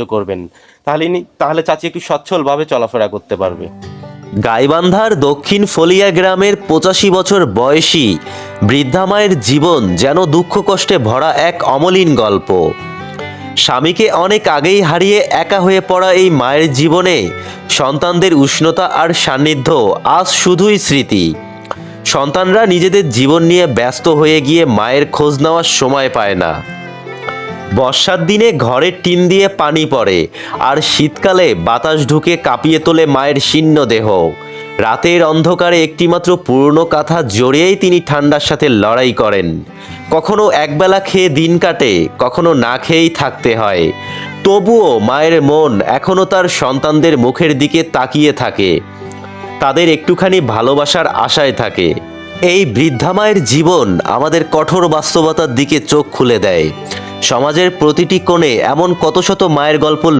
করবেন, তাহলে চাচি একটু সচ্ছলভাবে চলাফেরা করতে পারবে। গাইবান্ধার দক্ষিণ ফলিয়া গ্রামের 85 বছর বয়সী বৃদ্ধা মায়ের জীবন যেন দুঃখ কষ্টে ভরা এক অমলিন গল্প। স্বামীকে অনেক আগেই হারিয়ে একা হয়ে পড়া এই মায়ের জীবনে সন্তানদের উষ্ণতা আর সান্নিধ্য আজ শুধুই স্মৃতি। সন্তানরা নিজেদের জীবন নিয়ে ব্যস্ত হয়ে গিয়ে মায়ের খোঁজ নেওয়ার সময় পায় না। বর্ষার দিনে ঘরের টিন দিয়ে পানি পড়ে, আর শীতকালে বাতাস ঢুকে কাঁপিয়ে তোলে মায়ের শীর্ণ দেহ। রাতের অন্ধকারে একটিমাত্র পুরনো কাঁথা জড়িয়েই তিনি ঠান্ডার সাথে লড়াই করেন। কখনো একবেলা খেয়ে দিন কাটে, কখনো না খেয়েই থাকতে হয়। তবুও মায়ের মন এখনও তার সন্তানদের মুখের দিকে তাকিয়ে থাকে, তাদের একটুখানি ভালোবাসার আশায় থাকে। এই বৃদ্ধা মায়ের জীবন আমাদের কঠোর বাস্তবতার দিকে চোখ খুলে দেয়। সমাজের প্রতিটি কোণে এমন কত শত মায়ের গল্প